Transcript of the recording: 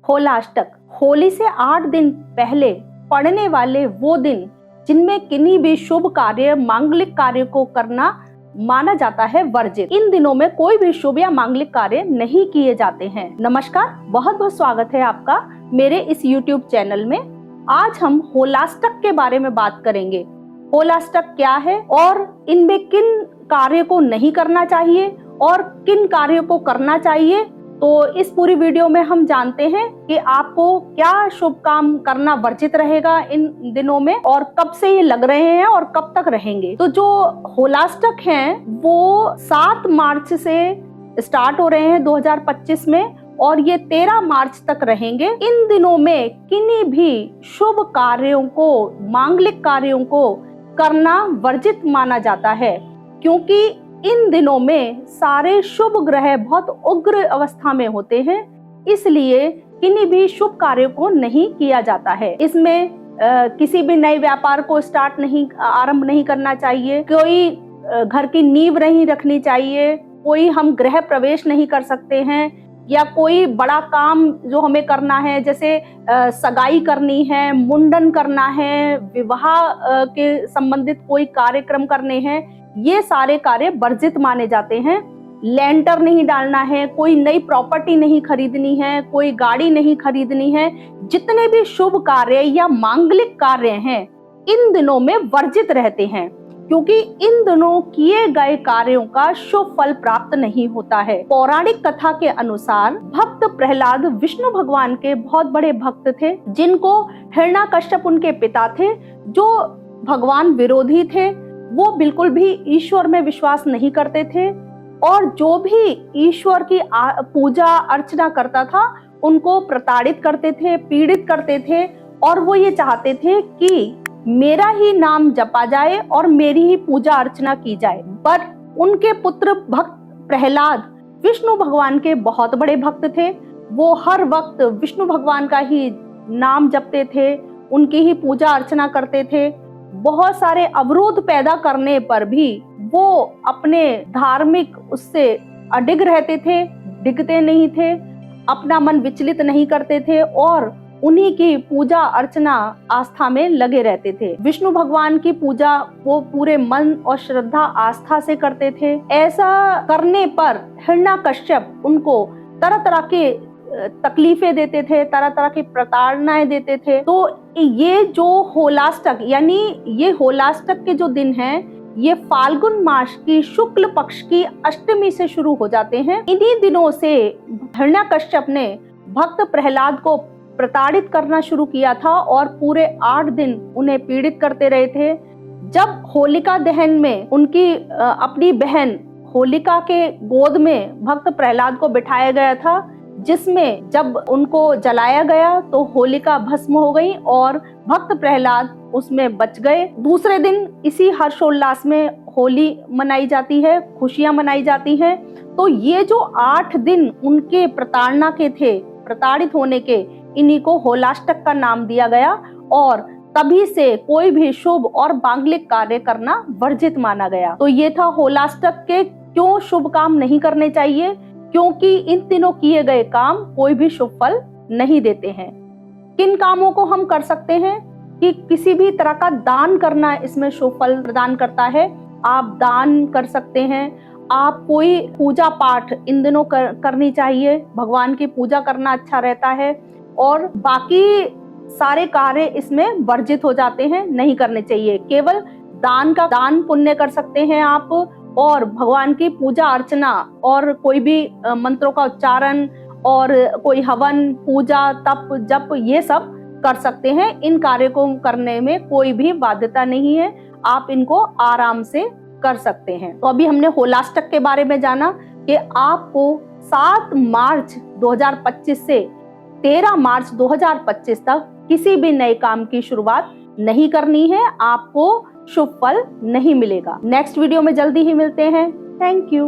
होलाष्टक, होली से 8 दिन पहले पड़ने वाले वो दिन जिनमें किन्हीं भी शुभ कार्य, मांगलिक कार्य को करना माना जाता है वर्जित। इन दिनों में कोई भी शुभ या मांगलिक कार्य नहीं किए जाते हैं। नमस्कार, बहुत बहुत स्वागत है आपका मेरे इस YouTube चैनल में। आज हम होलाष्टक के बारे में बात करेंगे। होलाष्टक क्या है और इनमें किन कार्य को नहीं करना चाहिए और किन कार्यों को करना चाहिए। तो इस पूरी वीडियो में हम जानते हैं कि आपको क्या शुभ काम करना वर्जित रहेगा इन दिनों में और कब से ये लग रहे हैं और कब तक रहेंगे। तो जो होलाष्टक हैं वो 7 मार्च से स्टार्ट हो रहे हैं 2025 में और ये 13 मार्च तक रहेंगे। इन दिनों में किन्हीं भी शुभ कार्यों को, मांगलिक कार्यों को करना वर्जित माना जाता है, क्योंकि इन दिनों में सारे शुभ ग्रह बहुत उग्र अवस्था में होते हैं, इसलिए किन्हीं भी शुभ कार्यों को नहीं किया जाता है। इसमें किसी भी नए व्यापार को आरंभ नहीं करना चाहिए, कोई घर की नींव नहीं रखनी चाहिए, कोई हम गृह प्रवेश नहीं कर सकते हैं, या कोई बड़ा काम जो हमें करना है जैसे सगाई करनी है, मुंडन करना है, विवाह के संबंधित कोई कार्यक्रम करने हैं, ये सारे कार्य वर्जित माने जाते हैं। लेंटर नहीं डालना है, कोई नई प्रॉपर्टी नहीं खरीदनी है, कोई गाड़ी नहीं खरीदनी है। जितने भी शुभ कार्य या मांगलिक कार्य हैं इन दिनों में वर्जित रहते हैं, क्योंकि इन दिनों किए गए कार्यों का शुभ फल प्राप्त नहीं होता है। पौराणिक कथा के अनुसार भक्त प्रहलाद विष्णु भगवान के बहुत बड़े भक्त थे, जिनको हिरण्याकश्यप उनके पिता थे, जो भगवान विरोधी थे। वो बिल्कुल भी ईश्वर में विश्वास नहीं करते थे और जो भी ईश्वर की पूजा अर्चना करता था उनको प्रताड़ित करते थे, पीड़ित करते थे, और वो ये चाहते थे कि मेरा ही नाम जपा जाए और मेरी ही पूजा अर्चना की जाए। पर उनके पुत्र भक्त प्रहलाद विष्णु भगवान के बहुत बड़े भक्त थे। वो हर वक्त विष्णु भगवान का ही नाम जपते थे, उनकी ही पूजा अर्चना करते थे। बहुत सारे अवरोध पैदा करने पर भी वो अपने धार्मिक उससे अडिग रहते थे, डिगते नहीं थे, अपना मन विचलित नहीं करते थे और उन्हीं की पूजा अर्चना आस्था में लगे रहते थे। विष्णु भगवान की पूजा वो पूरे मन और श्रद्धा आस्था से करते थे। ऐसा करने पर हिरण्याकश्यप उनको तरह तरह के तकलीफें देते थे, तरह तरह की प्रताड़नाएं देते थे। तो ये जो होलाष्टक, यानी ये होलाष्टक के जो दिन हैं, ये फाल्गुन मास की शुक्ल पक्ष की अष्टमी से शुरू हो जाते हैं। इन्हीं दिनों से हिरण्याकश्यप ने भक्त प्रहलाद को प्रताड़ित करना शुरू किया था और पूरे 8 दिन उन्हें पीड़ित करते रहे थे। जब होलिका दहन में उनकी अपनी बहन होलिका के गोद में भक्त प्रहलाद को बिठाया गया था, जिसमें जब उनको जलाया गया तो होलिका भस्म हो गई और भक्त प्रहलाद उसमें बच गए। दूसरे दिन इसी हर्षोल्लास में होली मनाई जाती है, खुशियां मनाई जाती हैं। तो ये जो 8 दिन उनके प्रताड़ना के थे, प्रताड़ित होने के, इन्हीं को होलाष्टक का नाम दिया गया और तभी से कोई भी शुभ और मांगलिक कार्य करना वर्जित माना गया। तो ये था होलाष्टक के क्यों शुभ काम नहीं करने चाहिए, क्योंकि इन दिनों किए गए काम कोई भी शुभ फल नहीं देते हैं। किन कामों को हम कर सकते हैं कि किसी भी तरह का दान करना इसमें शुभ फल प्रदान करता है। आप दान कर सकते हैं, आप कोई पूजा पाठ इन दिनों करनी चाहिए, भगवान की पूजा करना अच्छा रहता है, और बाकी सारे कार्य इसमें वर्जित हो जाते हैं, नहीं करने चाहिए। केवल दान पुण्य कर सकते हैं आप, और भगवान की पूजा अर्चना और कोई भी मंत्रों का उच्चारण और कोई हवन, पूजा, तप, जप, ये सब कर सकते हैं। इन कार्यों को करने में कोई भी बाध्यता नहीं है, आप इनको आराम से कर सकते हैं। तो अभी हमने होलाष्टक के बारे में जाना कि आपको 7 मार्च 2025 से 13 मार्च 2025 तक किसी भी नए काम की शुरुआत नहीं करनी है, आपको शुभ फल नहीं मिलेगा। नेक्स्ट वीडियो में जल्दी ही मिलते हैं। Thank you.